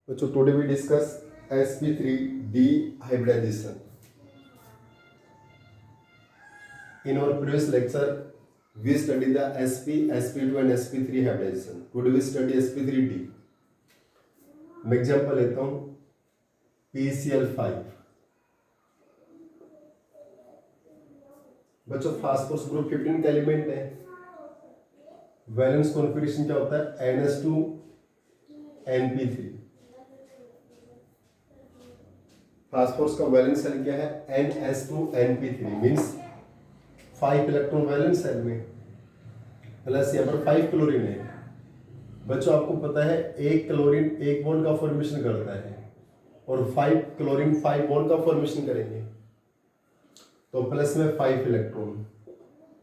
So today we discuss sp3d hybridization. In our previous lecture, we studied the sp, sp2 and sp3 hybridization. Today we study sp3d. मैं example लेता हूँ PCl5. बच्चों phosphorus group 15 का element है. Valence configuration क्या होता है? NH2 NP3. Phosphorus का वैलेंस सेल क्या है? NH2 NP3 means 5 electron valence shell में प्लस यहाँ पर 5 क्लोरीन है. बच्चों आपको पता है एक क्लोरीन एक बॉन्ड का फॉर्मेशन करता है और 5 क्लोरीन 5 बॉन्ड का फॉर्मेशन करेंगे, तो प्लस में 5 electron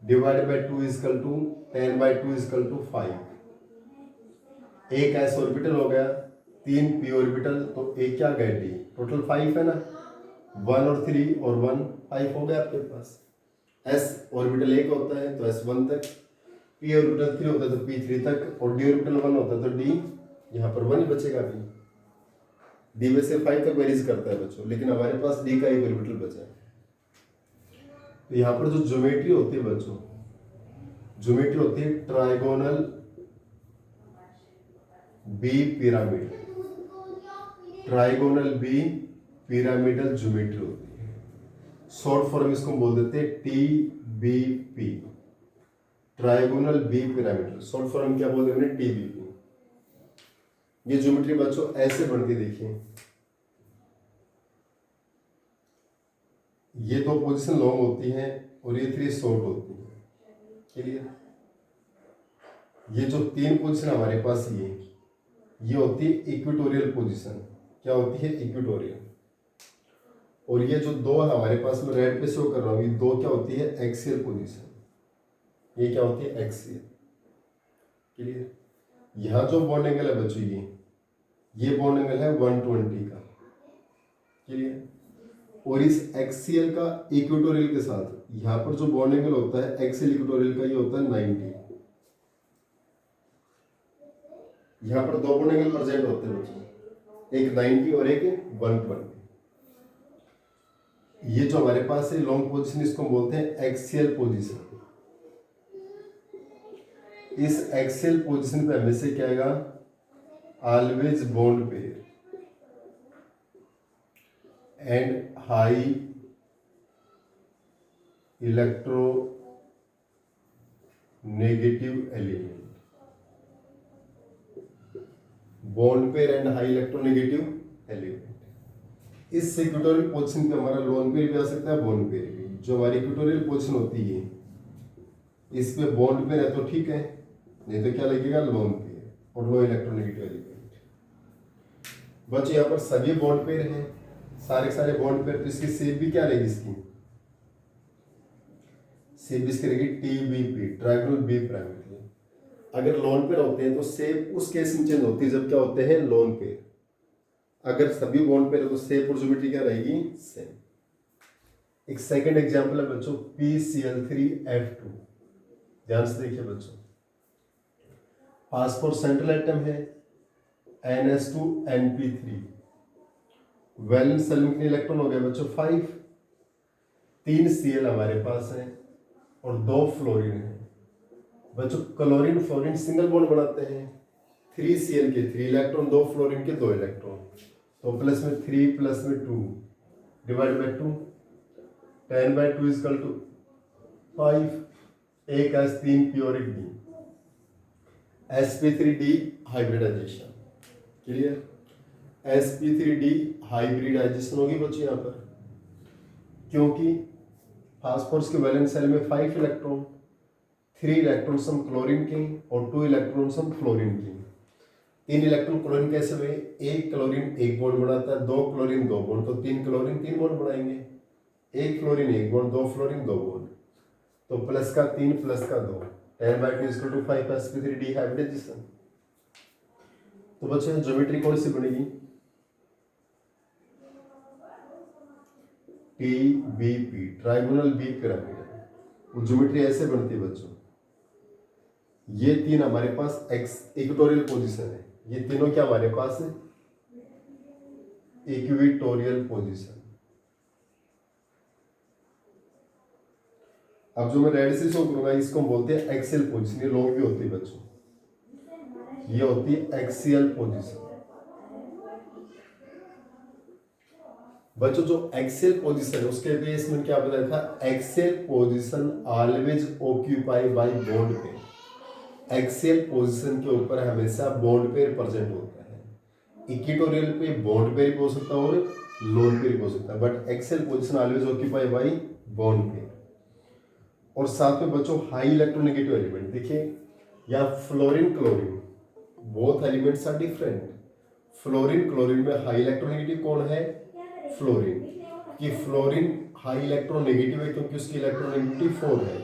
divide by 2 is equal to 10 by 2 is equal to 5. एक एस ऑर्बिटल हो गया, 3 पी ऑर्बिटल, तो एक क्या गया डी. टोटल 5 है ना, 1 और 3 और 1 5 हो गया आपके पास. एस ऑर्बिटल एक होता है तो S1 तक, पी ऑर्बिटल 3 होता है तो P3 तक, और डी ऑर्बिटल 1 होता है तो डी यहाँ पर 1 ही बचेगा. डी में से 5 तक वेरीज करता है बच्चों, लेकिन हमारे पास डी का एक ऑर्बिटल बचा है. तो यहाँ पर जो ज्योमेट्री होती है बच्चों, ज्योमेट्री होती है trigonal bipyramid. Trigonal bipyramidal geometry होती है. शॉर्ट फॉर्म इसको बोल देते हैं TBP, trigonal bipyramidal. Short form क्या बोल देते हैं? TBP. ये ज्योमेट्री बच्चों ऐसे बनती, देखिए ये 2 पोजीशन लॉन्ग होती हैं और ये 3 शॉर्ट होती हैं. क्लियर? ये जो 3 पोजीशन हमारे पास ये होती है इक्वेटोरियल पोजीशन. क्या होती है? इक्वेटोरियल. और ये जो 2 हमारे पास में रेड पे शो कर रहा हूँ, ये 2 क्या होती है? Axial position. ये क्या होती है? एक्सियल. क्लियर? यहाँ जो बॉन्ड एंगल है बच्चों, ये बॉन्ड एंगल है 120 का. क्लियर? और इस एक्सियल का इक्वेटोरियल के साथ यहाँ पर जो बॉन्ड एंगल होता है एक्सियल इक्वेटोरियल का, ये होता है 90. यहाँ पर 2 बॉन्ड एंगल प्रेजेंट होते हैं बच्चों, एक 90 और एक 120. ये जो हमारे पास है लॉन्ग पोजीशन, इसको बोलते हैं एक्सियल पोजीशन. इस एक्सियल पोजीशन पे हमेशा क्या आएगा? Always bond pair and high electro negative element. Bond pair and high electronegative element. इस इक्वेटोरियल पोजीशन पे हमारा लोन पेयर भी आ सकता है, बॉन्ड पेयर भी. जो हमारी इक्वेटोरियल पोजीशन होती है इस पे बॉन्ड पेयर है तो ठीक है, नहीं तो क्या लगेगा? लोन पेयर और लो इलेक्ट्रोनेगेटिव एलिमेंट. बच्चों यहाँ पर सभी बॉन्ड पेयर हैं, सारे बॉन्ड पेयर. तो इसकी शेप भी क्या रहेगी? इसकी शेप इसकी रहेगी TBP, ट्राइगोनल बी पिरामिड. अगर लोन पेयर होते हैं तो शेप उस केस में चेंज होती है जब क्या होते हैं? Lone pair. अगर सभी बॉन्ड पेयर है तो शेप और ज्योमेट्री क्या रहेगी? सेम. एक सेकंड एग्जांपल है बच्चों PCl3F2. ध्यान से देखिए बच्चों, फास्फोरस सेंट्रल एटम है, NH2 NP3. वैलेंस सेल में कितने इलेक्ट्रॉन हो गए बच्चों? 5. 3 Cl हमारे पास है और 2 फ्लोरीन है. बच्चों क्लोरीन फ्लोरीन सिंगल बॉन्ड बनाते हैं. 3 Cl के 3 इलेक्ट्रॉन, 2 फ्लोरीन के 2 इलेक्ट्रॉन, तो प्लस में 3 प्लस में 2 divide by 2, 10 by 2 is equal to 5. एक एस 3 पी और एक D. sp3d hybridisation. Clear? sp3d hybridisation होगी बच्चों यहाँ पर, क्योंकि फास्फोरस के वैलेंस सेल में 5 इलेक्ट्रॉन, 3 इलेक्ट्रॉन सम क्लोरीन के और 2 इलेक्ट्रॉन सम फ्लोरीन के. 3 इलेक्ट्रॉन क्लोरीन कैसे हुए? एक क्लोरीन एक बॉन्ड बनाता है, 2 क्लोरीन 2 बॉन्ड, तो 3 क्लोरीन 3 बॉन्ड बनाएंगे. एक फ्लोरीन एक बॉन्ड, 2 फ्लोरीन 2 बॉन्ड, तो प्लस का 3 प्लस का 2, 10 by 2 equal to 5 sp3d hybridisation. तो बच्चों ज्योमेट्री कौन सी बनेगी? TBP, trigonal bipyramid. वो ज्योमेट्री ऐसे बनती है बच्चों. ये 3 हमारे पास इक्वेटोरियल पोजीशन है. ये तीनों क्या हमारे पास है? Equatorial position. अब जो मैं रेड से शो करूंगा इसको हम बोलते हैं एक्सियल पोजीशन। ये लॉन्ग भी होती है बच्चों, ये होती है एक्सियल पोजीशन। बच्चों जो एक्सियल पोजीशन है उसके बेस में क्या बताया था, axial position always occupy by bond pair. Axial position के ऊपर हमेशा बॉन्ड पेयर प्रेजेंट होता है। इक्वेटोरियल पे बॉन्ड पेयर भी हो सकता है और लोन पेयर भी हो सकता है, but axial position always occupy by bond pair. और साथ में बच्चों हाई इलेक्ट्रोनेगेटिव एलिमेंट, देखिए या fluorine chlorine, both elements are different. Fluorine chlorine में हाई इलेक्ट्रोनेगेटिव कौन है, फ्लोरीन। कि फ्लोरीन हाई इलेक्ट्रोनेगेटिव है क्योंकि उसकी इलेक्ट्रोनेगेटिव 4 है,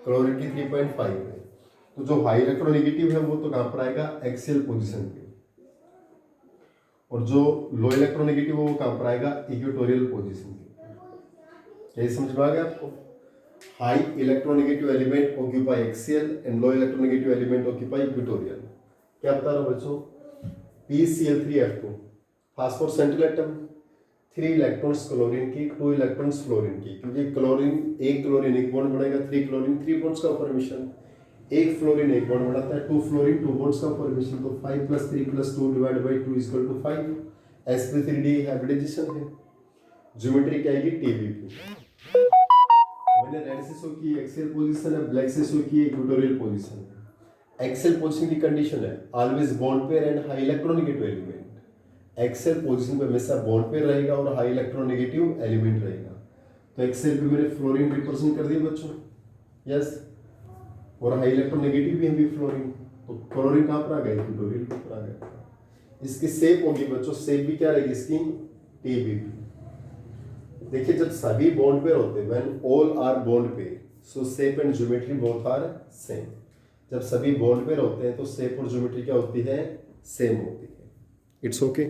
क्लोरीन की 3.5 है। तो जो हाई इलेक्ट्रोनेगेटिव है वो तो कहाँ पर आएगा, एक्सियल पोजीशन पे, और जो लो इलेक्ट्रोनेगेटिव है वो कहाँ पर आएगा, इक्वेटोरियल पोजीशन पे। क्या समझ में आ गया आपको? High electronegative element occupy axial and low electronegative element occupy equatorial. क्या बता रहा हूँ बच्चों, PCl3F2 phosphor central atom, 3 electrons chlorine की, 2 इलेक्ट्रॉन्स फ्लोरीन की, क्योंकि क्लोरीन एक बॉन्ड बनाएगा, 3 क्लोरीन 3 बॉन्ड्स का फॉर्मेशन, एक फ्लोरीन एक बॉन्ड बनाता है, 2 फ्लोरीन 2 बॉन्ड्स का फॉर्मेशन। तो 5 + 3 + 2 डिवाइड बाई 2 = 5। sp3d हाइब्रिडाइजेशन है। ज्योमेट्री क्या आएगी, TBP। मैंने रेड से शो की एक्सियल पोजीशन है, ब्लैक से शो की इक्वेटोरियल पोजीशन है। एक्सियल पोजीशन की कंडीशन है always bond pair and high electronegative element. Axial position पे हमेशा बॉन्ड पेयर रहेगा और हाई इलेक्ट्रोनेगेटिव एलिमेंट रहेगा। तो एक्सियल पे मैंने फ्लोरीन रिप्रेजेंट कर दिया बच्चों, यस, और हाई इलेक्ट्रोनेगेटिव भी है भी फ्लोरीन। तो क्लोरीन कहाँ पर आ गया, इक्वेटोरियल के ऊपर आ गया। इसकी शेप होगी बच्चों, शेप भी क्या रहेगी इसकी, TBP। देखिए जब सभी बॉन्ड पेयर होते हैं, when all are bond pair so shape and geometry both are same. जब सभी बॉन्ड पेयर होते हैं तो शेप और ज्योमेट्री क्या होती है, सेम होती है। It's okay.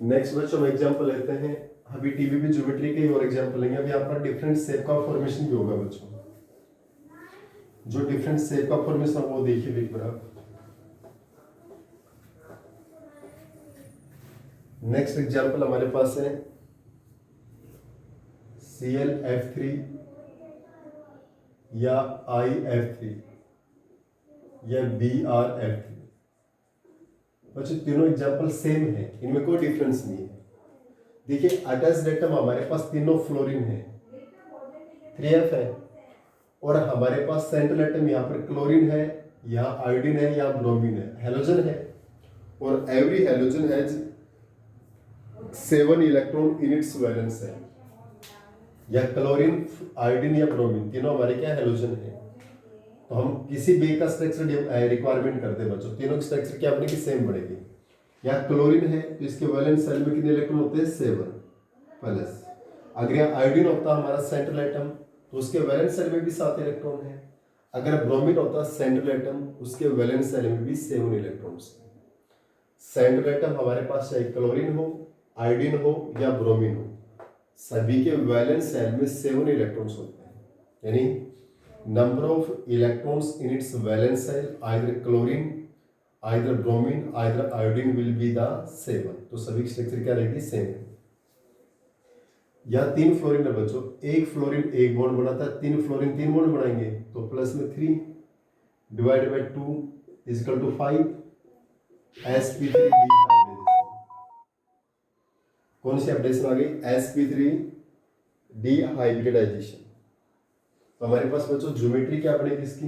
नेक्स्ट बच्चों हम एग्जांपल लेते हैं। अभी TBP ज्योमेट्री के और एग्जांपल लेंगे। अभी यहाँ पर डिफरेंट शेप का फॉर्मेशन भी होगा बच्चों। जो डिफरेंट शेप का फॉर्मेशन वो देखिए एक बार। नेक्स्ट एग्जांपल हमारे पास है ClF3 या IF3 या BrF3। बच्चों तीनों एग्जांपल सेम है, इनमें कोई डिफरेंस नहीं है। देखिए अटैच्ड एटम हमारे पास तीनों फ्लोरीन है, 3F है, और हमारे पास सेंट्रल एटम यहाँ पर क्लोरीन है, यहाँ आयोडीन है, यहाँ ब्रोमीन है, हेलोजन है, और every halogen has 7 electron in its valence है। या क्लोरीन, आयोडीन या ब्रोमीन तीनों हमारे क्या हेलोजन है। तो हम किसी भी का स्ट्रक्चर रिक्वायरमेंट करते हैं बच्चों, तीनों की स्ट्रक्चर क्या बनेगी, सेम बनेगी। या क्लोरीन है तो इसके वैलेंस सेल में कितने इलेक्ट्रॉन होते हैं, 7 प्लस। अगर यहाँ आयोडीन होता हमारा सेंट्रल एटम तो उसके वैलेंस सेल में भी 7 इलेक्ट्रॉन है। अगर ब्रोमीन होता सेंट्रल एटम उसके वैलेंस सेल में भी 7 इलेक्ट्रॉन्स है। सेंट्रल एटम हमारे पास चाहे क्लोरीन हो, आयोडीन हो या ब्रोमीन हो, सभी के वैलेंस सेल में 7 इलेक्ट्रॉन्स होते हैं। यानी number of electrons in its valence cell either chlorine, either bromine, either iodine will be the 7। तो सभी की स्ट्रक्चर क्या रहेगी, सेम है। या 3 फ्लोरीन है बच्चों, एक फ्लोरीन एक बॉन्ड बनाता है, 3 फ्लोरीन 3 बॉन्ड बनाएंगे तो प्लस में 3 डिवाइड बाई 2 = 5। sp3d कौन सी हाइब्रिडाइजेशन आ गई, sp3d हाइब्रिडाइजेशन। तो हमारे पास बच्चों ज्योमेट्री क्या बनेगी, इसकी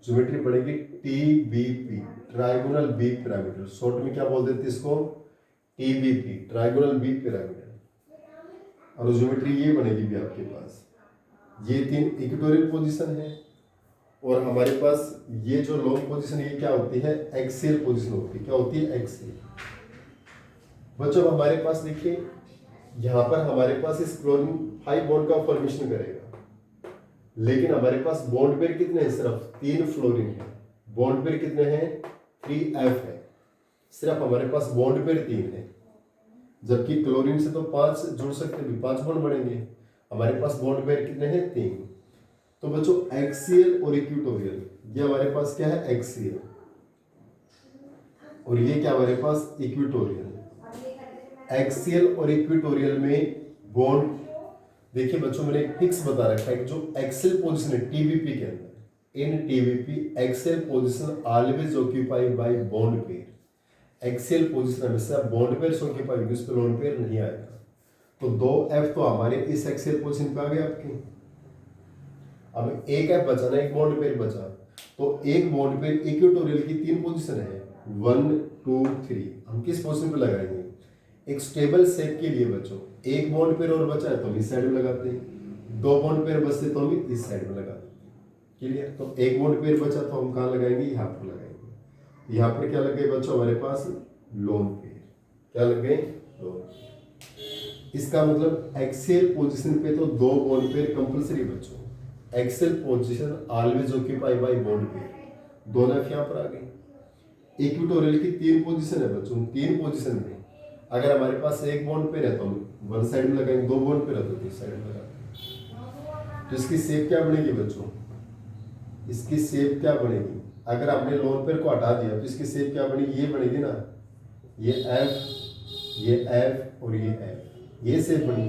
ज्योमेट्री पड़ेगी TBP, ट्राइगोनल बी पिरामिड। शॉर्ट में क्या बोल देते हैं इसको, TBP, ट्राइगोनल बी पिरामिड। और ज्योमेट्री ये बनेगी भी आपके पास। ये 3 इक्वेटोरियल पोजीशन है, और हमारे पास ये जो लॉन्ग पोजीशन ये क्या होती है, एक्सियल पोजीशन होती है। क्या होती है, एक्सियल। बच्चों हमारे पास देखिए यहाँ पर हमारे पास इस क्लोरीन 5 बॉन्ड का फॉर्मेशन करेगा, लेकिन हमारे पास बॉन्ड पेयर कितने हैं, सिर्फ 3 फ्लोरीन है। बॉन्ड पेयर कितने हैं, 3F है, सिर्फ हमारे पास बॉन्ड पेयर 3 है। जबकि क्लोरीन से तो 5 जुड़ सकते हैं, 5 बॉन्ड बनेंगे। हमारे पास बॉन्ड पेयर कितने हैं, 3। तो बच्चों एक्सियल और इक्वेटोरियल, ये हमारे पास क्या है, एक्सियल। और ये क्या हमारे पास इक्विटोरियल। एक्सियल और इक्विटोरियल में बॉन्ड देखिए बच्चों, मैंने एक फिक्स बता रखा है कि जो एक्सियल पोजीशन है टीबीपी के अंदर, in TBP axial position always occupied by bond pair. Axial position हमेशा बॉन्ड पेयर ऑक्यूपाई होगी, उस पर लोन पेयर नहीं आएगा। तो 2F तो हमारे इस एक्सियल पोजीशन पे आ गए आपके। अब एक F बचा ना, एक बॉन्ड पेयर बचा, तो एक बॉन्ड पेयर इक्वेटोरियल की 3 पोजीशन है, 1 2 3। हम किस पोजीशन पे लगाएंगे? एक स्टेबल शेप के लिए बच्चों एक बॉन्ड पेयर और बचा है तो हम इस साइड में लगाते हैं, 2 बॉन्ड पेयर बचते तो हम इस साइड में लगाते हैं। क्लियर? तो एक बॉन्ड पेयर बचा तो हम कहाँ लगाएंगे? यहाँ पर लगाएंगे। यहाँ पर क्या लग गए बच्चों हमारे पास? Lone pair. क्या लग गए? लोन। इसका मतलब एक्सियल पोजीशन पे तो 2 बॉन्ड पेयर कंपलसरी बच्चों। Axial position always occupy by bond pair, दोनों यहाँ पर आ गए। इक्विटोरियल की 3 पोजीशन है बच्चों, 3 पोजीशन में अगर हमारे पास एक बॉन्ड पेयर है तो हम वन साइड में लगाएंगे, 2 बॉन्ड पेयर है तो इस साइड में लगाएंगे। तो इसकी शेप क्या बनेगी बच्चों? इसकी शेप क्या बनेगी? अगर आपने लोन पेयर को हटा दिया तो इसकी शेप क्या बनेगी? ये बनेगी ना, ये एफ और ये एफ, ये शेप बनी।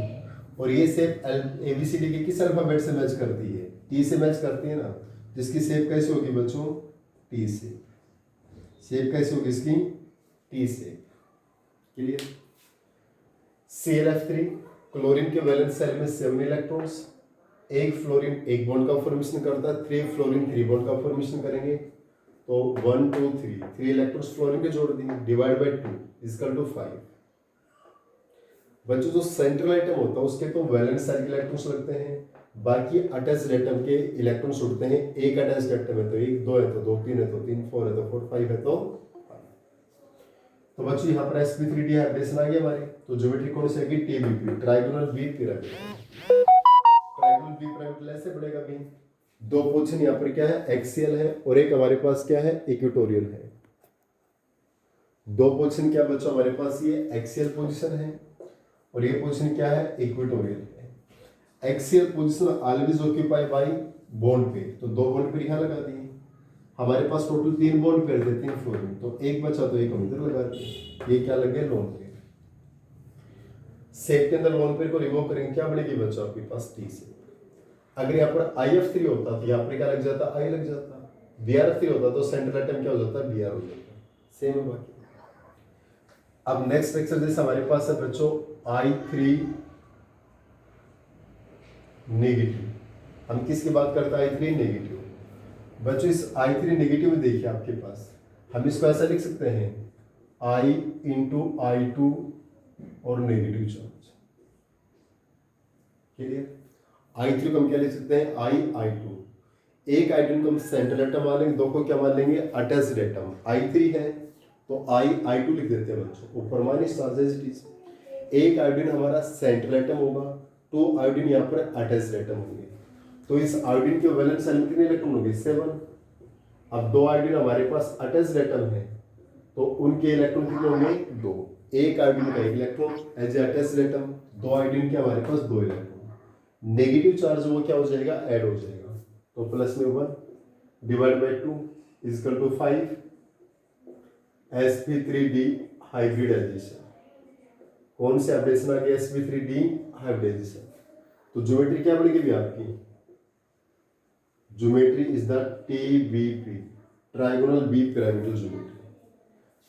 और ये शेप ABCD के किस अल्फाबेट से मैच करती है? टी से मैच करती है ना। जिसकी शेप कैसी होगी बच्चों? टी से। शेप कैसी होगी इसकी? टी से। क्लियर? ClF3 क्लोरीन के वैलेंस शेल में 7 इलेक्ट्रॉन्स, एक फ्लोरीन एक बॉन्ड का फॉर्मेशन करता है, 3 फ्लोरीन 3 बॉन्ड का फॉर्मेशन करेंगे। तो 1 2 3 इलेक्ट्रॉन्स फ्लोरीन के जोड़ देंगे, डिवाइड बाय 2 इक्वल टू 5। बच्चों जो सेंट्रल एटम होता है उसके तो वैलेंस शेल के इलेक्ट्रॉन्स लगते हैं, बाकी अटैच्ड एटम के इलेक्ट्रॉन्स उड़ते हैं। एक अटैच्ड एटम है तो 1, 2 है तो 2, 3 है तो 3, 4 है तो 4, 5 है तो 5। तो बच्चों यहाँ पर sp3d हाइब्रिडेशन आ गया हमारे। तो ज्योमेट्री कौन सी आएगी? TBP, trigonal bipyramid. Trigonal bipyramid ऐसे बनेगा भी। 2 पोजीशन यहाँ पर क्या है? एक्सियल है, और एक हमारे पास क्या है? इक्वेटोरियल है। 2 पोजीशन क्या बच्चों हमारे पास? ये एक्सियल पोजीशन है और ये पोजीशन क्या है? इक्वेटोरियल है। Axial position always occupy by bond pair, तो 2 बॉन्ड पेयर यहाँ लगा दिए। हमारे पास टोटल 3 बॉन्ड पेयर थे, 3 फ्लोरीन, तो एक बचा तो एक हम इधर लगा दिए। ये क्या लग गया? Lone pair. शेप के अंदर लोन पेयर को रिमूव करेंगे, क्या बनेगी बच्चों आपके पास? टी से। अगर यहाँ पर IF3 होता तो यहाँ पर क्या लग जाता? I लग जाता। BR3 होता तो सेंट्रल एटम क्या हो जाता? BR हो जाता। सेम है बाकी। अब नेक्स्ट लेक्चर जैसे हमारे पास है बच्चों I3 नेगेटिव। हम किसकी बात करते हैं? I3 negative. बच्चों इस I3 नेगेटिव में देखिए आपके पास, हम इसको ऐसा लिख सकते हैं I इंटू I2 और नेगेटिव चार्ज। क्लियर? I3 को हम क्या लिख सकते हैं? I2। एक आइटम को हम सेंट्रल एटम मान लेंगे, 2 को क्या मान लेंगे? Attached atom. I3 है तो I2 लिख देते हैं बच्चों, ऊपर माइनस चार्जेस। एक आयोडीन हमारा सेंट्रल एटम होगा, 2 आयोडीन यहाँ पर अटैच्ड एटम होंगे। तो इस आयोडीन के वैलेंस शेल में कितने इलेक्ट्रॉन होंगे? 7। अब 2 आयोडीन हमारे पास अटैच्ड एटम है तो उनके इलेक्ट्रॉन कितने होंगे? 2। एक आयोडीन का 1 electron as a attached atom, 2 iodine के हमारे पास 2 इलेक्ट्रॉन। नेगेटिव चार्ज वो क्या हो जाएगा? ऐड हो जाएगा, तो प्लस में 1 divide by 2 equal to 5। sp3d hybridisation. कौन से हाइब्रिडेशन आ गया? sp3d hybridisation. तो ज्योमेट्री क्या बनेगी भी आपकी? Geometry is the TBP, trigonal bipyramidal geometry,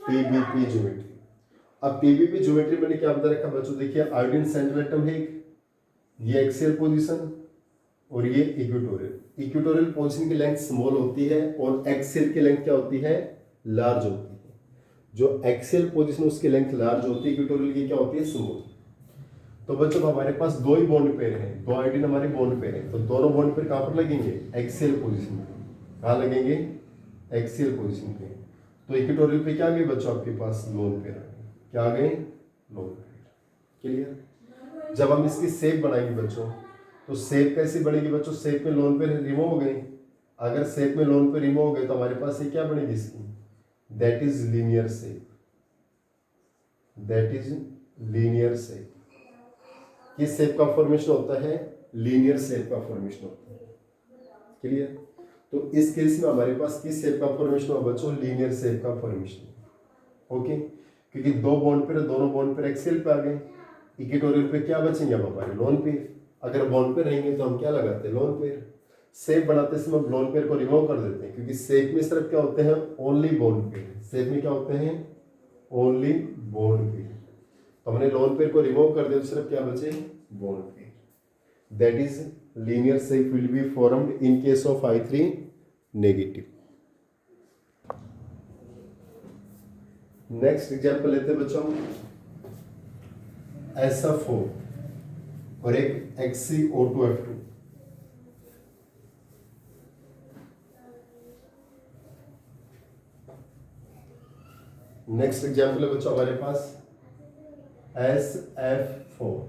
TBP geometry. अब TBP ज्योमेट्री मैंने क्या बता रखा बच्चों? देखिए आयोडीन सेंट्रल एटम है, ये एक्सियल पोजीशन और ये इक्वेटोरियल। इक्वेटोरियल पोजीशन की लेंथ स्मॉल होती है और एक्सियल की लेंथ क्या होती है? लार्ज होती है। जो एक्सियल पोजीशन उसकी लेंथ लार्ज होती है, इक्वेटोरियल की क्या होती है? स्मॉल। तो बच्चों हमारे पास 2 ही बॉन्ड पेयर हैं, 2 आयोडीन हमारे बॉन्ड पेयर हैं, तो दोनों बॉन्ड पेयर कहाँ पर लगेंगे? एक्सियल पोजीशन पे। कहाँ लगेंगे? एक्सियल पोजीशन पे। तो इक्वेटोरियल पे क्या आ गए बच्चों आपके पास? लोन पेयर आ गए। क्या आ गए? Lone pair. क्लियर? जब हम इसकी शेप बनाएंगे बच्चों, तो शेप कैसी बनेगी बच्चों? शेप में लोन पेयर रिमूव हो गए। अगर शेप में लोन पेयर रिमूव हो गए तो हमारे पास ये क्या बनेगी इसकी? That is linear shape. That is linear shape. किस शेप का फॉर्मेशन होता है? लीनियर शेप का फॉर्मेशन होता है। क्लियर? तो इस केस में हमारे पास किस शेप का फॉर्मेशन होगा बच्चों? लीनियर शेप का फॉर्मेशन। ओके, क्योंकि दो बॉन्ड पेयर, दोनों बॉन्ड पेयर एक्सियल पे आ गए, इक्वेटोरियल पे क्या बचेंगे अब हमारे लोन पेयर। अगर बॉन्ड पेयर रहेंगे तो हम क्या लगाते हैं, लोन पेयर। शेप बनाते समय हम लोन पेयर को रिमूव कर देते हैं, क्योंकि शेप में सिर्फ क्या होते हैं, ओनली बॉन्ड पेयर। शेप में क्या होते हैं, ओनली बॉन्ड पेयर। तो हमने लोन पेयर को रिमूव कर दिया, सिर्फ क्या बचे, bond pair. That is linear shape will be formed in case of I3 negative. Next example लेते हैं बच्चों, SO4 और एक XeO2F2। नेक्स्ट एग्जांपल है बच्चों हमारे पास SF4।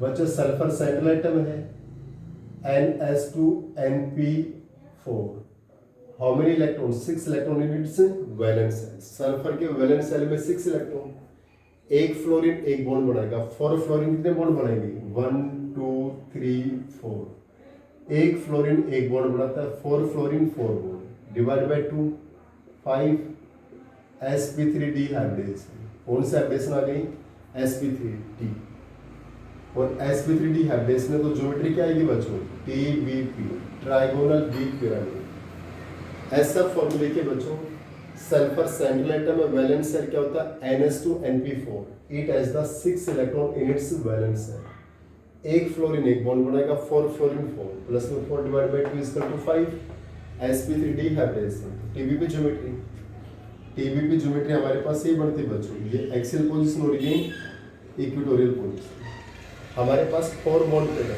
बच्चों सल्फर सेंट्रल एटम है, NS2NP4। How many electron, 6 electron in its valence cell. Sulphur के वैलेंस सेल में 6 इलेक्ट्रॉन। एक फ्लोरीन एक बॉन्ड बनाएगा। 4 फ्लोरीन कितने बॉन्ड बनाएंगे, 1 2 3 4। एक फ्लोरीन एक बॉन्ड बनाता है, 4 fluorine 4 bond, divide by 2 5। sp3 डिहाइब्रिडेशन, कौन सा हाइब्रिडेशन आ गई, sp3d। और sp3 डिहाइब्रिडेशन में तो ज्योमेट्री क्या आएगी बच्चों, TBP, ट्राइगोनल बी पिरामिड। ऐसा फॉर्मूले के बच्चों, सल्फर सेंट्रल एटम में वैलेंस सेल क्या होता है, NS2NP4। It has the 6 electron in its valence shell. एक फ्लोरीन एक बॉन्ड बनाएगा, 4 फ्लोरीन 4 प्लस में 4 divide by 2 is equal to 5। sp3 d hybridisation, TBP geometry. TBP geometry हमारे पास ये बनती है बच्चों, ये एक्सियल पोजीशन हो रही है, इक्वेटोरियल पोजीशन। हमारे पास 4 बॉन्ड पेयर है,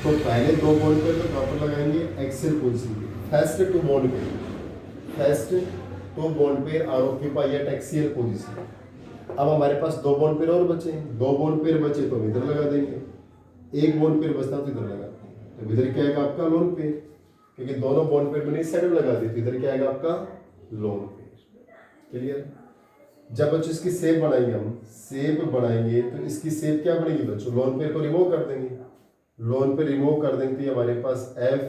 तो पहले 2 बॉन्ड पेयर तो प्रॉपर लगाएंगे एक्सियल पोजीशन पे। First 2 bond pair are occupy at axial position. अब हमारे पास 2 बॉन्ड पेयर और बचे, 2 बॉन्ड पेयर बचे तो इधर लगा देंगे। एक बॉन्ड पेयर बचता तो इधर लगाते हैं, तो इधर क्या आएगा आपका लोन पेयर, क्योंकि दोनों बॉन्ड पेयर मैंने इस साइड में लगा दी, तो इधर क्या आएगा आपका लोन पेयर। क्लियर। जब बच्चों इसकी शेप बनाएंगे, हम शेप बनाएंगे तो इसकी शेप क्या बनेगी बच्चों, लोन पेयर को रिमूव कर देंगे। लोन पेयर रिमूव कर देंगे तो हमारे पास F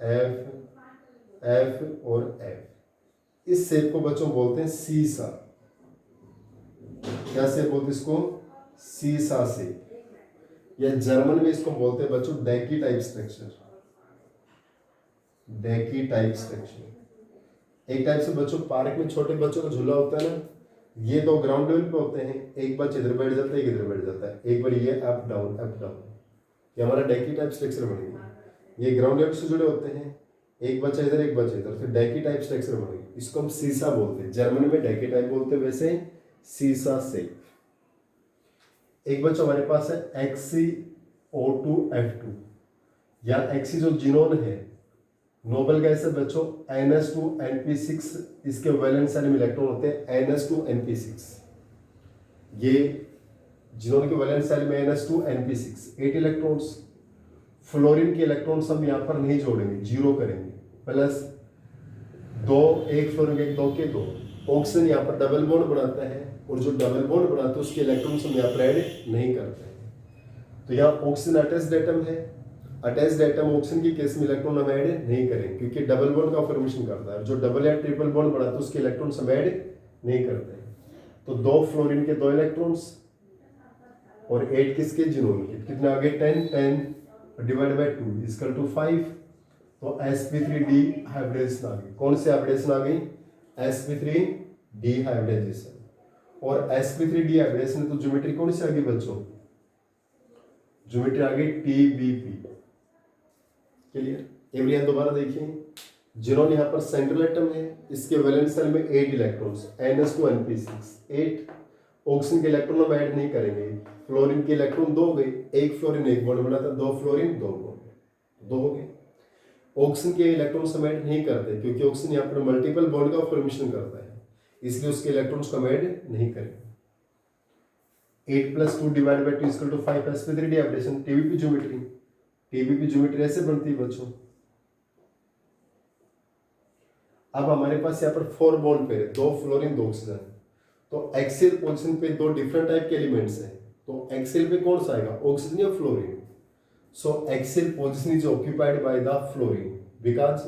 F F और F। इस शेप को बच्चों बोलते हैं सीसा। क्या शेप बोलते हैं इसको, सीसा शेप, या जर्मन में इसको बोलते हैं बच्चों डेकी टाइप स्ट्रक्चर। डेकी टाइप स्ट्रक्चर एक टाइप से बच्चों पार्क में छोटे बच्चों का झूला होता है ना, ये 2 ग्राउंड लेवल पे होते हैं, एक बच्चा इधर बैठ जाता है, एक इधर बैठ जाता है, एक बार ये अप डाउन अप डाउन। ये हमारा डेकी टाइप स्ट्रक्चर बनेगी। ये ग्राउंड लेवल से जुड़े होते हैं, एक बच्चा इधर एक बच्चा इधर, फिर डेकी टाइप स्ट्रक्चर बनेगी। इसको हम सीसा बोलते हैं, जर्मन में डेकी टाइप बोलते हैं, वैसे सीसा शेप। एक बच्चा हमारे पास है XeO2F2, या Xe जो जिनोन है, नोबल गैस है बच्चों, NS2NP6। इसके वैलेंस सेल में इलेक्ट्रॉन होते हैं NS2NP6। ये जिनोन के वैलेंस सेल में NS2NP6 8 इलेक्ट्रॉन्स। फ्लोरीन के इलेक्ट्रॉन्स हम यहाँ पर नहीं जोड़ेंगे, 0 करेंगे, प्लस 2 एक फ्लोरीन एक 2 के 2। ऑक्सीजन यहाँ पर डबल बॉन्ड बनाता है, और जो डबल बॉन्ड बनाता है उसके इलेक्ट्रॉन्स हम यहाँ पर ऐड नहीं करते हैं। तो यहाँ ऑक्सीजन अटैच्ड एटम है, अटैच्ड एटम ऑक्सीजन की केस में इलेक्ट्रॉन हम ऐड नहीं करेंगे, क्योंकि डबल बॉन्ड का फॉर्मेशन करता है। जो डबल या ट्रिपल बॉन्ड बनाता है उसके इलेक्ट्रॉन्स हम ऐड नहीं करते हैं। तो 2 फ्लोरीन के 2 इलेक्ट्रॉन्स और 8 किसके, जिनोन के। कितना आ गए, 10 डिवाइड बाय 2 इक्वल टू 5। तो sp3 डिहाइब्रिडेशन आ गई। कौन सी हाइब्रिडेशन आ गई, sp3 डिहाइब्रिडेशन। और sp3 डिहाइब्रिडेशन तो ज्योमेट्री कौन सी आ गई बच्चों, ज्योमेट्री आ गई TBP। क्लियर। एवरियन दोबारा देखिए, जिनोन यहाँ पर सेंट्रल एटम है, इसके वैलेंस सेल में 8 इलेक्ट्रॉन्स, NS2NP6 8। ऑक्सीजन के इलेक्ट्रॉन हम ऐड नहीं करेंगे। फ्लोरीन के इलेक्ट्रॉन 2 गए, एक फ्लोरीन एक बॉन्ड बनाता, 2 फ्लोरीन 2 बॉन्ड, 2 हो गए। ऑक्सीजन के इलेक्ट्रॉन्स हम ऐड नहीं करते, क्योंकि ऑक्सीजन यहाँ पर मल्टीपल बॉन्ड का फॉर्मेशन करता है, इसलिए उसके इलेक्ट्रॉन्स को हम ऐड नहीं करेंगे। 8 + 2 divide by 2 equal to 5 sp3 d hybridisation. TBP geometry, TBP geometry ऐसे बनती है बच्चों। अब हमारे पास यहाँ पर 4 बॉन्ड पेयर, 2 फ्लोरीन 2 ऑक्सीजन। तो एक्सियल पोजीशन पे 2 डिफरेंट टाइप के एलिमेंट्स हैं, तो एक्सियल पे कौन सा आएगा, ऑक्सीजन या fluorine. So axial position is occupied by the fluorine, because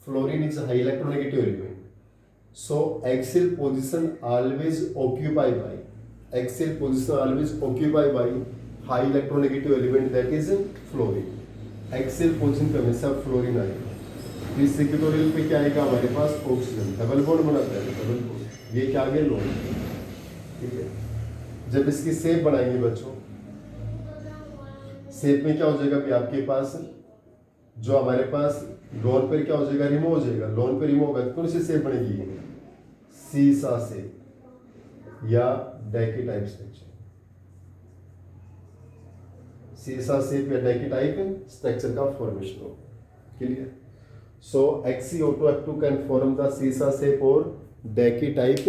fluorine is high electronegative element. So axial position always occupied by high electronegative element that is fluorine. Axial position पे हमेशा fluorine आएगा। तो इस equatorial पे क्या आएगा हमारे पास oxygen, double bond बनाता है, डबल बॉन्ड, ये क्या आ गया लोन। ठीक है, जब इसकी शेप बनाएंगे बच्चों, शेप में क्या हो जाएगा भी आपके पास जो हमारे पास लोन पर क्या हो जाएगा, रिमूव हो जाएगा। लोन पे रिमूव होगा तो कौन सी शेप बनेगी, सीसा शेप या डाइकी टाइप स्ट्रक्चर, सीसा शेप या डाइकी टाइप स्ट्रक्चर का फॉर्मेशन हो। Clear. So XeO2F2 can form the सीसा शेप और डाइकी टाइप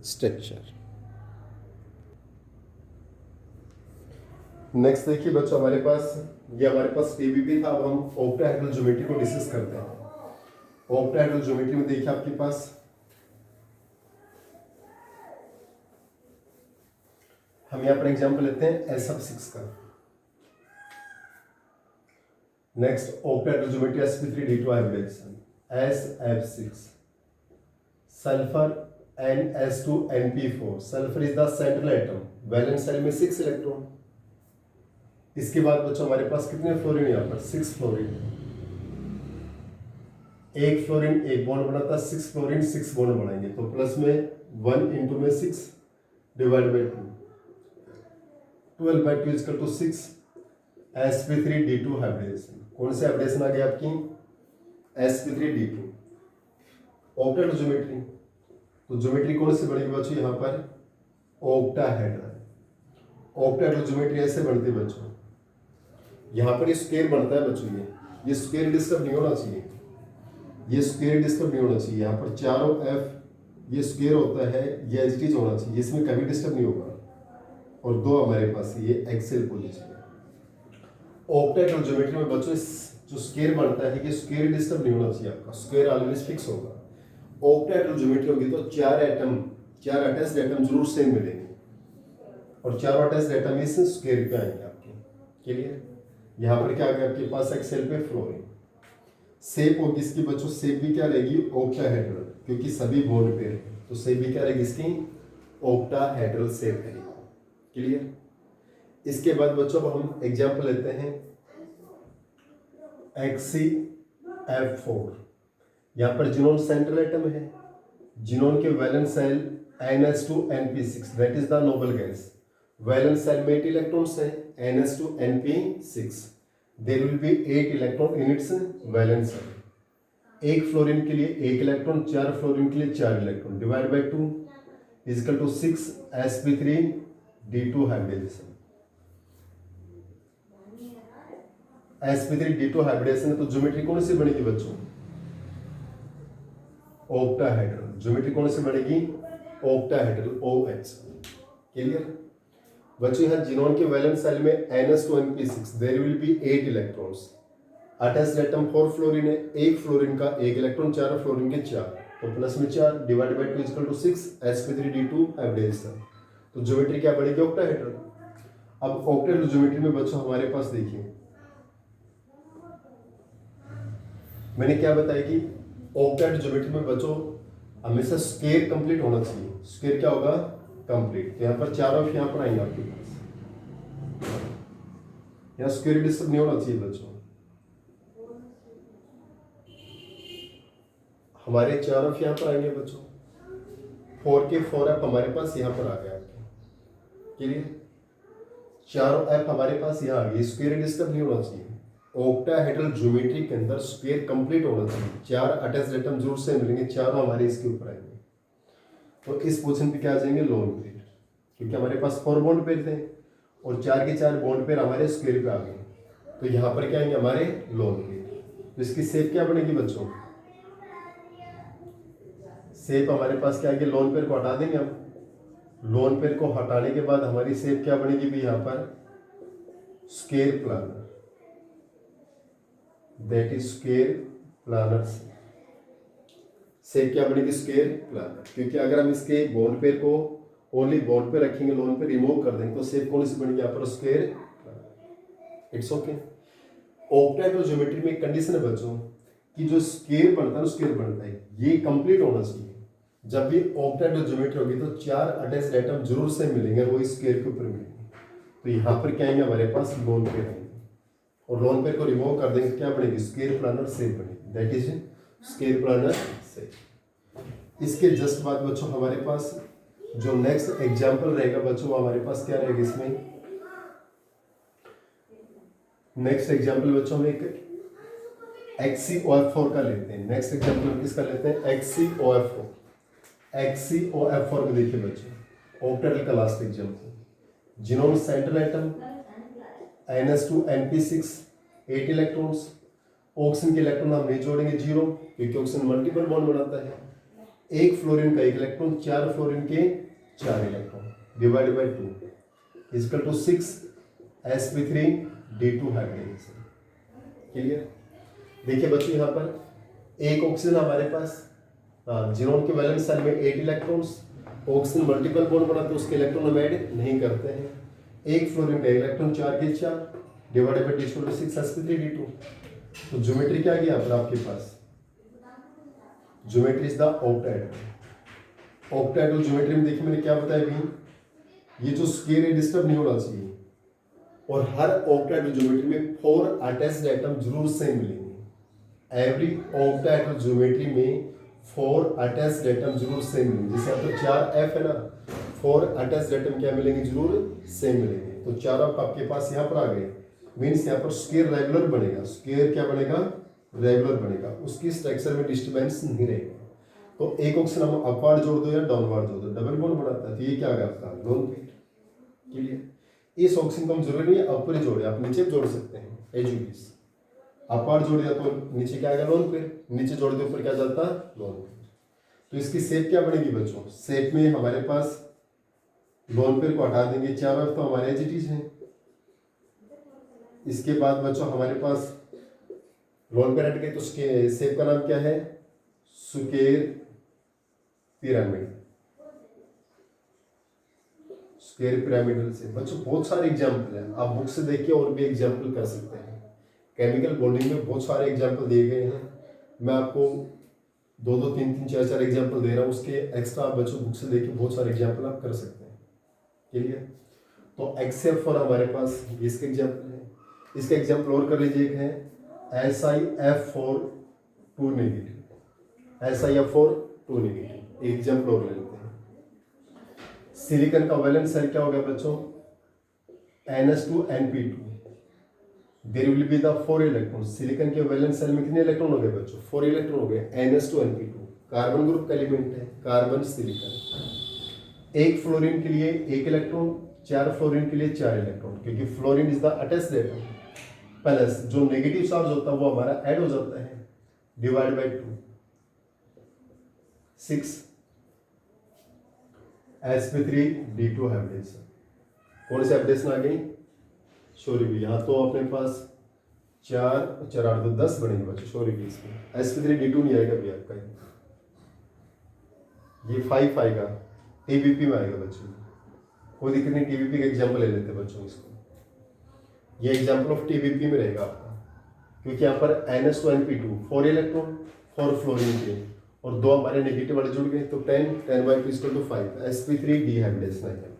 स्ट्रक्चर। नेक्स्ट देखिए बच्चों, हमारे पास टीबीपी था। अब हम ऑक्टाहेड्रल ज्योमेट्री को डिस्कस करते हैं। ऑक्टाहेड्रल ज्योमेट्री में देखिए आपके पास हम यहाँ पर एग्जाम्पल लेते हैं SF6 का। Next octahedral geometry sp3d2 hybridisation SF6 sulphur NS2NP4। Sulphur is the central atom, valence shell में 6 इलेक्ट्रॉन। इसके बाद बच्चों हमारे पास कितने फ्लोरीन, यहाँ पर 6 फ्लोरीन। एक फ्लोरीन एक बॉन्ड बनाता है, 6 फ्लोरीन 6 बॉन्ड बनाएंगे तो प्लस में 1 इंटू में 6 divide by 2, 12 by 2 is equal to 6 sp3d2 hybridisation. कौन से हाइब्रिडेशन आ गया आपकी, sp3d2। ऑक्टाहेड्रल ज्योमेट्री, तो ज्योमेट्री कौन सी बनेगी बच्चों, यहाँ पर ऑक्टाहेड्रल। ऑक्टाहेड्रल ज्योमेट्री ऐसे बनती है बच्चों, यहाँ पर ये स्क्वायर बनता है बच्चों, ये स्क्वायर डिस्टर्ब नहीं होना चाहिए, ये स्क्वायर डिस्टर्ब नहीं होना चाहिए। यहाँ पर चारों एफ ये स्क्वायर होता है, ये एज इट इज होना चाहिए, इसमें कभी डिस्टर्ब नहीं होगा। और दो हमारे पास ये एक्सेल पोजीशन है। ऑक्टाहेड्रल ज्योमेट्री में बच्चों जो स्क्वायर बनता है, ये स्क्वायर डिस्टर्ब नहीं होना चाहिए, आपका स्क्वायर ऑलवेज फिक्स होगा। ऑक्टाहेड्रल ज्योमेट्री होगी तो चार अटैच्ड एटम जरूर सेम मिलेंगे और चारों अटैच्ड एटम इस स्क्वायर पे आएंगे आपके। क्लियर। यहाँ पर क्या आ गया आपके पास एक्सेल पे फ्लोरीन। शेप होगी इसकी बच्चों, शेप भी क्या रहेगी, ऑक्टाहेड्रल, क्योंकि सभी बॉन्ड पेयर है तो शेप भी क्या रहेगी इसकी, ऑक्टाहेड्रल शेप रहेगी। क्लियर। इसके बाद बच्चों हम एग्जांपल लेते हैं XeF4। यहाँ पर जिनोन सेंट्रल एटम है, जिनोन के valence shell NS2NP6 that is the noble gas. Valence shell में 8 इलेक्ट्रॉन्स है, NS2NP6। There will be 8 electron in its valence shell. एक फ्लोरीन के लिए 1 इलेक्ट्रॉन, 4 फ्लोरीन के लिए 4 electron, divide by 2 is equal to 6 sp3d2 hybridisation. sp3d2 hybridisation है तो geometry कौन सी बनेगी बच्चों, ऑक्टाहेड्रल। ज्योमेट्री कौन सी बनेगी, ऑक्टाहेड्रल OH। क्लियर बच्चों। यहाँ जिनोन के वैलेंस शेल में NS2NP6 there will be 8 electrons. Attached atom 4 fluorine है, एक फ्लोरीन का 1 इलेक्ट्रॉन, 4 फ्लोरीन के 4 तो प्लस में 4 divide by 2 equal to 6 sp3d2 hybridisation. तो ज्योमेट्री क्या बनेगी, ऑक्टाहेड्रल। अब ऑक्टाहेड्रल ज्योमेट्री में बच्चों हमारे पास देखिए मैंने क्या बताया कि ऑक्टाहेड्रल ज्योमेट्री में बच्चों हमेशा स्क्वायर कंप्लीट होना चाहिए। स्क्वायर क्या होगा, कंप्लीट। तो यहाँ पर चारों यहाँ पर आएंगे आपके पास, यहाँ स्क्वायर डिस्टर्ब नहीं होना चाहिए बच्चों। हमारे चारों यहाँ पर आएंगे बच्चों, 4 के 4 एफ हमारे पास यहाँ पर आ गए आपके। क्लियर। चारों एफ हमारे पास यहाँ आ गए, स्क्वायर डिस्टर्ब नहीं होना चाहिए। ऑक्टाहेड्रल ज्योमेट्री के अंदर स्क्वायर कंप्लीट होना चाहिए, 4 अटैच्ड एटम जरूर से मिलेंगे, चारों हमारे इसके ऊपर आएंगे। तो इस पोजीशन पे क्या आ जाएंगे, लोन पेयर, क्योंकि हमारे पास 4 बॉन्ड पेयर थे और 4 के 4 बॉन्ड पेयर हमारे स्क्वायर पे आ गए तो यहाँ पर क्या आएंगे हमारे लोन पेयर। तो इसकी शेप क्या बनेगी बच्चों, शेप हमारे पास क्या आएगी, लोन पेयर को हटा देंगे हम। लोन पेयर को हटाने के बाद हमारी शेप क्या बनेगी भी, यहाँ पर square planar, that is square planar. Shape क्या बनेगी, स्क्वायर प्लानर, क्योंकि अगर हम इसके बॉन्ड पेयर को ओनली बॉन्ड पे रखेंगे, लोन पे रिमूव कर देंगे तो शेप कौन सी बनेगी, यहाँ पर square planar. It's okay. Octahedral geometry में एक कंडीशन है बच्चों कि जो स्क्वायर बनता है, स्क्वायर बनता है ये कंप्लीट होना चाहिए। जब भी ऑक्टेट ज्योमेट्री होगी तो 4 अटैच्ड एटम जरूर से मिलेंगे, वो स्क्वायर के ऊपर मिलेंगे। तो यहाँ पर क्या आएंगे हमारे पास लोन पेयर आएंगे, और लोन पेयर को रिमूव कर देंगे, क्या बनेगी स्क्वायर प्लानर शेप बनेगी, that is square planar shape. इसके जस्ट बाद बच्चों हमारे पास जो नेक्स्ट एग्जाम्पल रहेगा बच्चों, वो हमारे पास क्या रहेगा इसमें, नेक्स्ट एग्जाम्पल बच्चों में एक XCOF4 का लेते हैं। नेक्स्ट एग्जाम्पल किसका लेते हैं, XCOF4। XCOF4 में देखिए बच्चों, ऑक्टेटल का last example, xenon central atom NS2 NP6 8 electrons, oxygen के इलेक्ट्रॉन हम नहीं जोड़ेंगे 0 क्योंकि ऑक्सीजन मल्टीपल बॉन्ड बनाता है। एक फ्लोरीन का 1 इलेक्ट्रॉन, 4 फ्लोरीन के 4 electron, divide by 2 equal to 6 sp3d2 hydrogen. Clear. देखिए बच्चों यहाँ पर एक ऑक्सीजन हमारे पास, जिनोन के वैलेंस शेल में 8 इलेक्ट्रॉन्स, ऑक्सीजन मल्टीपल बॉन्ड बनाते हैं, उसके इलेक्ट्रॉन हम ऐड नहीं करते हैं। एक फ्लोरीन का इलेक्ट्रॉन 4 के 4 डिवाइडेड बाय 6 sp3d2। तो ज्योमेट्री क्या गया पर आपके पास, geometry is the octet. Octet geometry में देखिए मैंने क्या बताया भी, ये जो स्क्वायर है डिस्टर्ब नहीं होना चाहिए, और हर ऑक्टेट ज्योमेट्री में 4 अटैच्ड एटम जरूर सेम मिलेंगे। एवरी ऑक्टेट ज्योमेट्री में 4 अटैच्ड एटम जरूर सेम मिलेंगे। जैसे यहाँ पर 4f है ना, 4 अटैच्ड एटम क्या मिलेंगे, जरूर सेम मिलेंगे। तो 4 आपके पास यहाँ पर आ गए, मीन्स यहाँ पर स्क्वायर रेगुलर बनेगा। स्क्वायर क्या बनेगा, रेगुलर बनेगा, उसकी स्ट्रक्चर में डिस्टर्बेंस नहीं रहेगा। तो एक ऑप्शन हम अपवार्ड जोड़ दो या डाउनवार्ड जोड़ दो, डबल बॉन्ड बनाता है, तो ये क्या आ गया आपका लोन पेयर। क्लियर। इस ऑप्शन को हम जरूरी नहीं है ऊपर ही जोड़े, आप नीचे जोड़ सकते हैं एजुकेस। अपवार्ड जोड़ दिया तो नीचे क्या आएगा लोन पेयर, नीचे जोड़ दिया ऊपर क्या जाता है लोन पेयर। तो इसकी शेप क्या बनेगी बच्चों, शेप में हमारे पास लोन पेयर को हटा देंगे, 4 तो हमारे एज इट इज है। इसके बाद बच्चों हमारे पास लोन पेयर हट गए, तो उसके शेप का नाम क्या है, स्क्वायर पिरामिड। स्क्वायर पिरामिडल से बच्चों बहुत सारे एग्जाम्पल हैं, आप बुक से देख के और भी एग्जाम्पल कर सकते हैं। केमिकल बॉन्डिंग में बहुत सारे एग्जाम्पल दिए गए हैं, मैं आपको 2-2, 3-3, 4-4 एग्जाम्पल दे रहा हूँ, उसके एक्स्ट्रा बच्चों बुक से देख के बहुत सारे एग्जाम्पल आप कर सकते हैं। क्लियर। तो XCOF4 हमारे पास इसके एग्जाम्पल है। इसका एग्जाम्पल और कर लीजिए, एक है SiF4 2 नेगेटिव, SiF4 2 नेगेटिव। एक एग्जाम्पल और ले लेते हैं। सिलिकॉन का वैलेंस शेल क्या हो गया बच्चों, NS2 NP2। There will be the 4 electron. Silicon के वैलेंस शेल में कितने इलेक्ट्रॉन हो गए बच्चों, 4 इलेक्ट्रॉन हो गए, NS2 NP2। कार्बन ग्रुप का एलिमेंट है, कार्बन सिलिकॉन। एक फ्लोरीन के लिए 1 इलेक्ट्रॉन, 4 फ्लोरीन के लिए 4 इलेक्ट्रॉन, क्योंकि fluorine is the attached atom, plus जो नेगेटिव चार्ज होता है वो हमारा ऐड हो जाता है, डिवाइड बाय 2 6 sp3d2 हाइब्रिडेशन। कौन से हाइब्रिडेशन आ गई, सॉरी भी, यहाँ तो अपने पास 4 4 8 2 10 बनेंगे बच्चों, सॉरी भी इसमें sp3d2 नहीं आएगा भी आपका, ये 5 आएगा, TBP में आएगा बच्चों, कोई दिक्कत नहीं। TBP का एग्जाम्पल ले लेते हैं बच्चों इसको, ये एग्जाम्पल ऑफ TBP में रहेगा आपका, क्योंकि यहाँ पर NS2 NP2 4 इलेक्ट्रॉन, 4 फ्लोरीन के, और 2 हमारे नेगेटिव वाले जुड़ गए, तो 10 = 5 sp3d हाइब्रिडेशन आ जाएगा।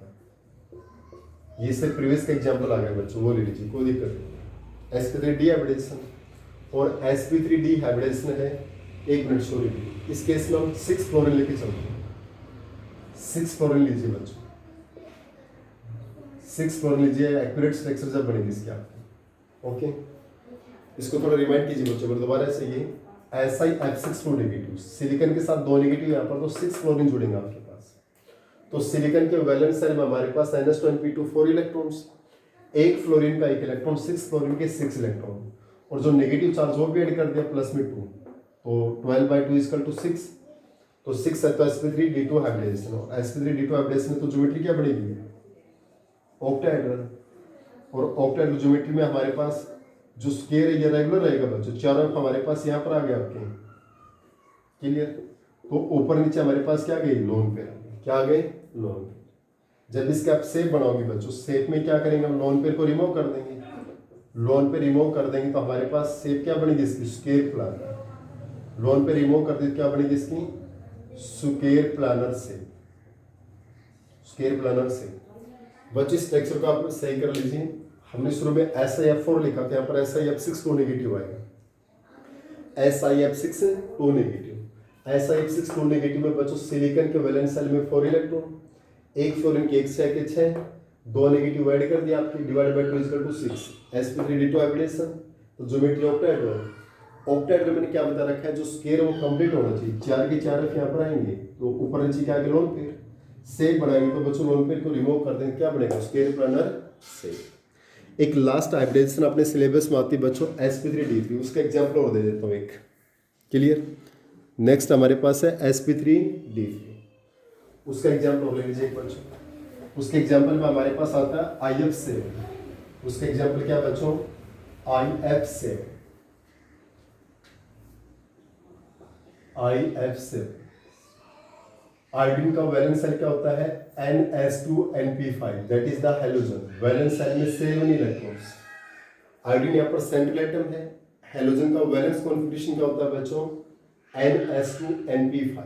ये से प्रीवियस का एग्जाम्पल आ गया बच्चों, वो ले लीजिए, कोई दिक्कत नहीं। sp3d हाइब्रिडेशन और sp3d हाइब्रिडेशन है, 1 मिनट सॉरी, इस केस में हम 6 फ्लोरीन लेके चलते हैं। 6 फ्लोरीन लीजिए बच्चों, 6 फ्लोरीन लीजिए, एक्यूरेट स्ट्रक्चर जब बनेगी इसकी आपकी। ओके, इसको थोड़ा रिमाइंड कीजिए बच्चों, दोबारा से ये SiF6 2 नेगेटिव, सिलिकॉन के साथ 2 नेगेटिव यहाँ पर, तो 6 फ्लोरीन जुड़ेंगे आपके पास। तो सिलिकॉन के वैलेंस शेल में हमारे पास NS2 NP2 4 इलेक्ट्रॉन्स, एक फ्लोरीन का 1 इलेक्ट्रॉन, 6 फ्लोरीन के 6 इलेक्ट्रॉन, और जो नेगेटिव चार्ज वो भी ऐड कर दिया प्लस में 2, तो 12/2 = 6। तो 6 है तो sp3d2 हाइब्रिडेशन, और sp3d2 हाइब्रिडेशन में तो ज्योमेट्री क्या बनेगी, ऑक्टाहेड्रल। और ऑक्टाहेड्रल ज्योमेट्री में हमारे पास जो स्क्वायर है ये रेगुलर रहेगा बच्चों, 4 हमारे पास यहाँ पर आ गया आपके। क्लियर। तो ऊपर नीचे हमारे पास क्या आ गई, लोन पेयर, क्या आ गए लोन पेयर। जब इसके आप शेप बनाओगे बच्चों, शेप में क्या करेंगे हम, लोन पेयर को रिमूव कर देंगे। लोन पे रिमूव कर देंगे तो हमारे पास शेप क्या बनेगी इसकी, स्क्वायर प्लानर। लोन पे रिमूव कर देंगे क्या बनेगी इसकी, square planar shape, square planar shape. बच्चे इस टेक्सचर को आप सही कर लीजिए। हमने शुरू में SiF4 लिखा था, यहाँ पर SiF6 टू नेगेटिव आएगा। SiF6 to negative, SiF6 to negative में बच्चों सिलिकॉन के वैलेंस सेल में 4 इलेक्ट्रॉन, एक फ्लोरीन के 1 6 के 6, 2 नेगेटिव ऐड कर दिया आपकी, divide by 2 equal to 6, sp3d2 hybridisation. तो ज्योमेट्री ऑक्टाहेड्रॉन, ऑक्टाहेड्रॉन मैंने क्या बता रखा है, जो स्क्वायर वो कंप्लीट होना चाहिए। 4 के 4 यहाँ पर आएंगे तो ऊपर नीचे क्या आगे लोन पेयर शेप बनाएंगे, तो बच्चों लोन पेयर को रिमूव कर देंगे, क्या बनेगा स्क्वायर प्लानर शेप। एक लास्ट हाइब्रिडेशन अपने सिलेबस में आती है बच्चों sp3d3, उसका एग्जाम्पल और दे देता हूँ एक, क्लियर। नेक्स्ट हमारे पास है sp3d3, उसका एग्जाम्पल और ले लीजिए एक बच्चों। उसके एग्जाम्पल में हमारे पास आता है IF7, उसका एग्जाम्पल क्या बच्चों IF7, आयोडीन का वैलेंस सेल क्या होता है NS2NP5, that is the halogen. Valence shell में 7 इलेक्ट्रॉन्स, आयोडीन यहाँ पर सेंट्रल एटम है। हैलोजन का वैलेंस कॉन्फिगरेशन क्या होता है बच्चों NS2NP5।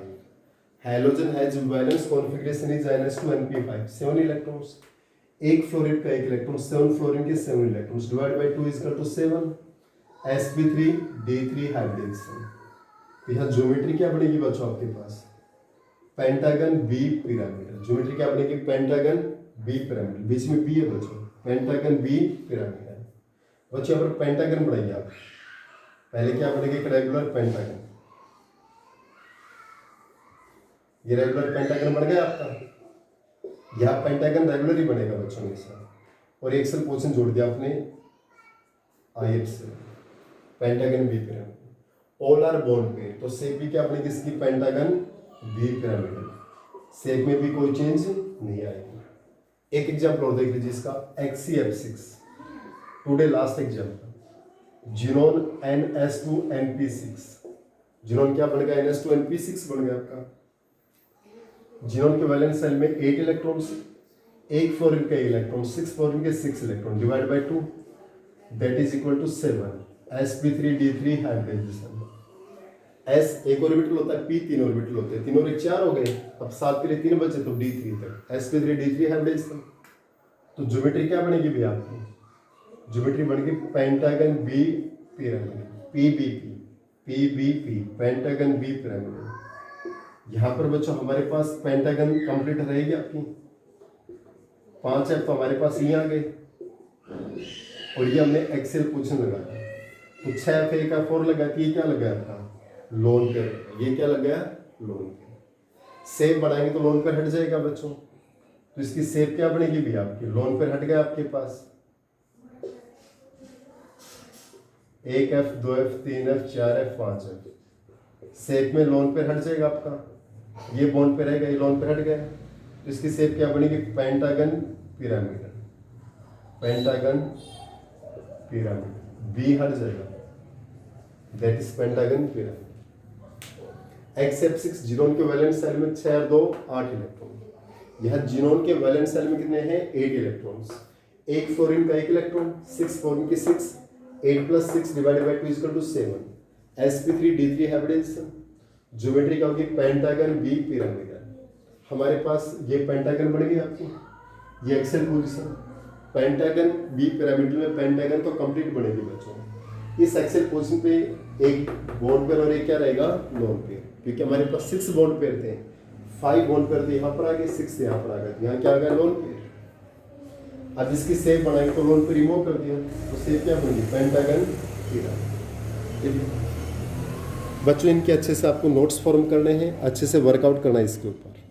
Halogen has valence configuration is NS2NP5, 7 electrons. एक फ्लोरीन का 1 इलेक्ट्रॉन, 7 फ्लोरीन के 7 electrons, divide by 2 equal to 7, sp3d3 hybridisation. यहाँ ज्योमेट्री क्या बनेगी बच्चों आपके पास पेंटागन बी पिरामिड। ज्योमेट्री क्या बनेगी पेंटागन बी पिरामिड, बीच में बी है बच्चों, पेंटागन बी पिरामिड है बच्चों। यहाँ पर पेंटागन बनाइए आप, पहले क्या बनेगी एक रेगुलर पेंटागन, ये रेगुलर पेंटागन बन गया आपका। यहाँ पेंटागन रेगुलर ही बनेगा बच्चों के साथ, और एक सेल पोजीशन जोड़ दिया आपने IF से, pentagon bipyramid, all are bond pair. तो शेप भी क्या बनेगी इसकी पेंटागन बी पिरामिड, शेप में भी कोई चेंज नहीं आएगी। एक एग्जाम्पल और देख लीजिए इसका XCF6, today last example, xenon NS2NP6। Xenon क्या बन गया NS2NP6 बन गया आपका। जिनोन के वैलेंस सेल में 8 इलेक्ट्रॉन्स, एक फ्लोरीन का इलेक्ट्रॉन, 6 फ्लोरीन के 6 electron, divide by 2 that is equal to 7, sp3d3 hybridisation. S एक ऑर्बिटल होता है, P 3 ऑर्बिटल होते हैं, 3 और 1 4 हो गए, अब 7 के लिए 3 बचे तो d3 तक, sp3d3 हाइब्रिडेशन। तो ज्योमेट्री क्या बनेगी भी आपकी, ज्योमेट्री बनेगी pentagon bipyramid, PBP, pentagon bipyramid. यहाँ पर बच्चों हमारे पास पेंटागन कंप्लीट रहेगी आपकी, 5 है तो हमारे पास ये आ गए, और ये हमने एक्सेल पोजीशन लगाया, तो 6 पे का 4 लगा के ये क्या लगाया था लोन पेयर, ये क्या लग गया लोन पेयर। शेप बनाएंगे तो लोन पेयर हट जाएगा बच्चों, तो इसकी शेप क्या बनेगी भी आपकी, लोन पेयर हट गया आपके पास, 1F 2F 3F 4F 5F। Shape में लोन पेयर हट जाएगा आपका, ये बॉन्ड पे रहेगा, ये लोन पेयर हट गया, तो इसकी शेप क्या बनेगी pentagon pyramid, pentagon pyramid, bi हट जाएगा, that is pentagon pyramid. XF6 xenon के वैलेंस सेल में 6 और 2 8 इलेक्ट्रॉन। यह जिनोन के वैलेंस सेल में कितने हैं 8 इलेक्ट्रॉन्स, एक फ्लोरीन का 1 इलेक्ट्रॉन, 6 फ्लोरीन के 6, 8 + 6 divided by 2 equal to 7, sp3d3 hybridisation. Geometry क्या होगी पेंटागन बी पिरामिड। हमारे पास ये पेंटागन बन गई आपकी, ये axial position, pentagon bipyramid में पेंटागन तो कंप्लीट बनेगी बच्चों। इस एक्सेल पोजीशन पे एक बॉन्ड पेयर और एक क्या रहेगा लोन पेयर, क्योंकि हमारे पास 6 बॉन्ड पेयर थे, 5 बॉन्ड पेयर थे यहाँ पर आ गए, 6 यहाँ पर आ गए, यहाँ क्या आ गया लोन पेयर। अब इसकी शेप बनाएंगे तो लोन पेयर रिमूव कर दिया, तो शेप क्या बनेगी पेंटागन पिरामिड। बच्चों इनके अच्छे से आपको नोट्स फॉर्म करने हैं, अच्छे से वर्कआउट करना है इसके ऊपर।